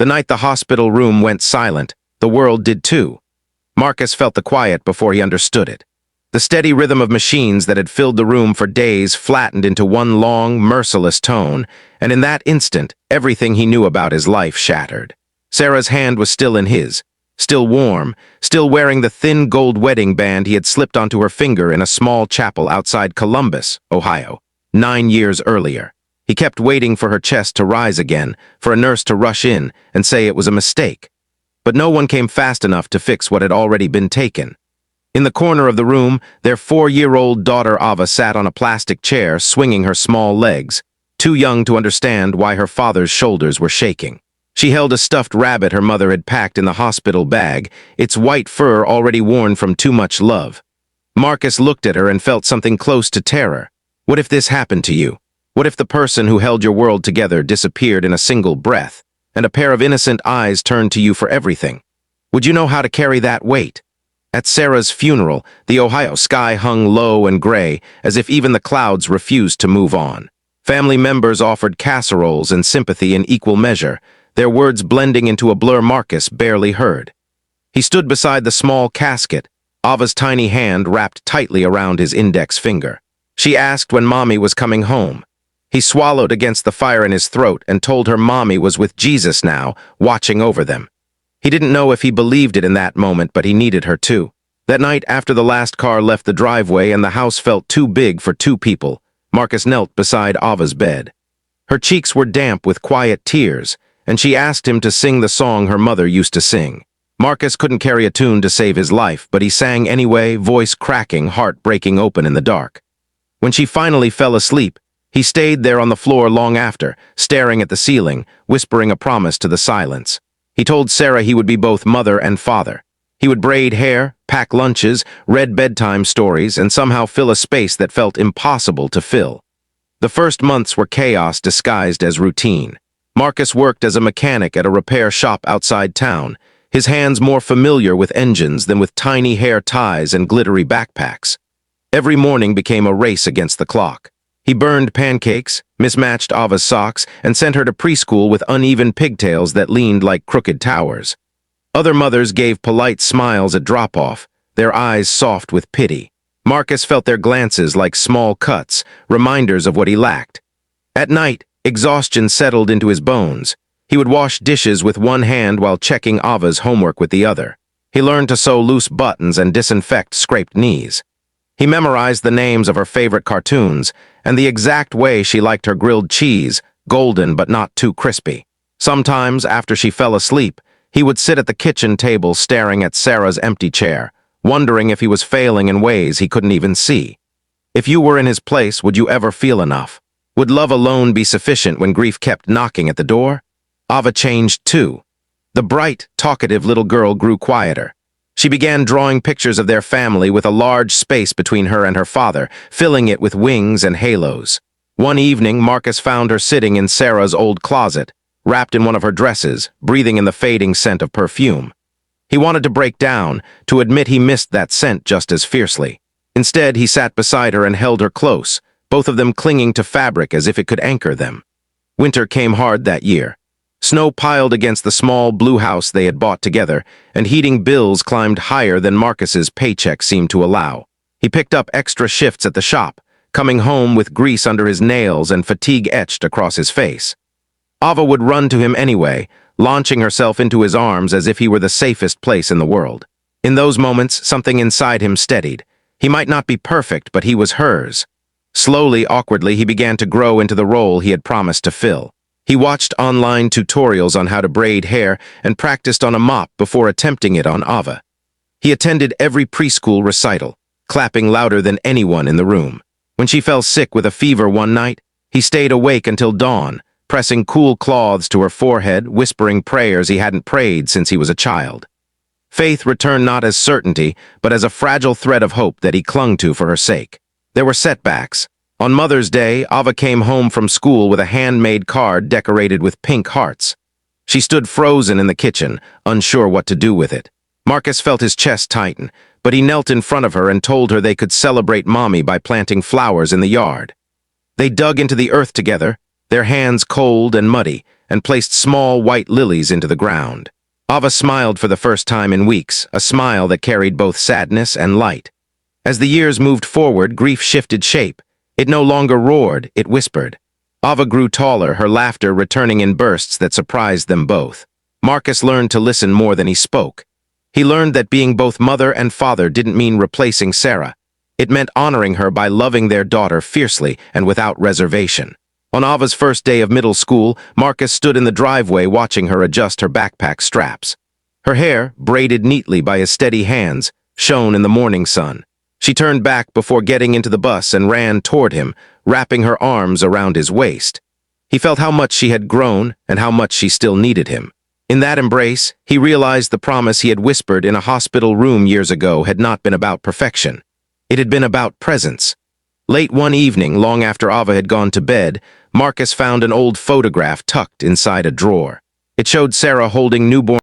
The night the hospital room went silent, the world did too. Marcus felt the quiet before he understood it. The steady rhythm of machines that had filled the room for days flattened into one long, merciless tone, and in that instant, everything he knew about his life shattered. Sarah's hand was still in his, still warm, still wearing the thin gold wedding band he had slipped onto her finger in a small chapel outside Columbus, Ohio, 9 years earlier. He kept waiting for her chest to rise again, for a nurse to rush in and say it was a mistake. But no one came fast enough to fix what had already been taken. In the corner of the room, their 4-year-old daughter Ava sat on a plastic chair, swinging her small legs, too young to understand why her father's shoulders were shaking. She held a stuffed rabbit her mother had packed in the hospital bag, its white fur already worn from too much love. Marcus looked at her and felt something close to terror. What if this happened to you? What if the person who held your world together disappeared in a single breath, and a pair of innocent eyes turned to you for everything? Would you know how to carry that weight? At Sarah's funeral, the Ohio sky hung low and gray, as if even the clouds refused to move on. Family members offered casseroles and sympathy in equal measure, their words blending into a blur Marcus barely heard. He stood beside the small casket, Ava's tiny hand wrapped tightly around his index finger. She asked when Mommy was coming home. He swallowed against the fire in his throat and told her Mommy was with Jesus now, watching over them. He didn't know if he believed it in that moment, but he needed her too. That night, after the last car left the driveway and the house felt too big for 2 people, Marcus knelt beside Ava's bed. Her cheeks were damp with quiet tears, and she asked him to sing the song her mother used to sing. Marcus couldn't carry a tune to save his life, but he sang anyway, voice cracking, heart breaking open in the dark. When she finally fell asleep, he stayed there on the floor long after, staring at the ceiling, whispering a promise to the silence. He told Sarah he would be both mother and father. He would braid hair, pack lunches, read bedtime stories, and somehow fill a space that felt impossible to fill. The first months were chaos disguised as routine. Marcus worked as a mechanic at a repair shop outside town, his hands more familiar with engines than with tiny hair ties and glittery backpacks. Every morning became a race against the clock. He burned pancakes, mismatched Ava's socks, and sent her to preschool with uneven pigtails that leaned like crooked towers. Other mothers gave polite smiles at drop-off, their eyes soft with pity. Marcus felt their glances like small cuts, reminders of what he lacked. At night, exhaustion settled into his bones. He would wash dishes with one hand while checking Ava's homework with the other. He learned to sew loose buttons and disinfect scraped knees. He memorized the names of her favorite cartoons and the exact way she liked her grilled cheese, golden but not too crispy. Sometimes, after she fell asleep, he would sit at the kitchen table staring at Sarah's empty chair, wondering if he was failing in ways he couldn't even see. If you were in his place, would you ever feel enough? Would love alone be sufficient when grief kept knocking at the door? Ava changed too. The bright, talkative little girl grew quieter. She began drawing pictures of their family with a large space between her and her father, filling it with wings and halos. One evening, Marcus found her sitting in Sarah's old closet, wrapped in one of her dresses, breathing in the fading scent of perfume. He wanted to break down, to admit he missed that scent just as fiercely. Instead, he sat beside her and held her close, both of them clinging to fabric as if it could anchor them. Winter came hard that year. Snow piled against the small blue house they had bought together, and heating bills climbed higher than Marcus's paycheck seemed to allow. He picked up extra shifts at the shop, coming home with grease under his nails and fatigue etched across his face. Ava would run to him anyway, launching herself into his arms as if he were the safest place in the world. In those moments, something inside him steadied. He might not be perfect, but he was hers. Slowly, awkwardly, he began to grow into the role he had promised to fill. He watched online tutorials on how to braid hair and practiced on a mop before attempting it on Ava. He attended every preschool recital, clapping louder than anyone in the room. When she fell sick with a fever one night, he stayed awake until dawn, pressing cool cloths to her forehead, whispering prayers he hadn't prayed since he was a child. Faith returned not as certainty, but as a fragile thread of hope that he clung to for her sake. There were setbacks. On Mother's Day, Ava came home from school with a handmade card decorated with pink hearts. She stood frozen in the kitchen, unsure what to do with it. Marcus felt his chest tighten, but he knelt in front of her and told her they could celebrate Mommy by planting flowers in the yard. They dug into the earth together, their hands cold and muddy, and placed small white lilies into the ground. Ava smiled for the first time in weeks, a smile that carried both sadness and light. As the years moved forward, grief shifted shape. It no longer roared, it whispered. Ava grew taller, her laughter returning in bursts that surprised them both. Marcus learned to listen more than he spoke. He learned that being both mother and father didn't mean replacing Sarah. It meant honoring her by loving their daughter fiercely and without reservation. On Ava's first day of middle school, Marcus stood in the driveway watching her adjust her backpack straps. Her hair, braided neatly by his steady hands, shone in the morning sun. She turned back before getting into the bus and ran toward him, wrapping her arms around his waist. He felt how much she had grown and how much she still needed him. In that embrace, he realized the promise he had whispered in a hospital room years ago had not been about perfection. It had been about presence. Late one evening, long after Ava had gone to bed, Marcus found an old photograph tucked inside a drawer. It showed Sarah holding newborn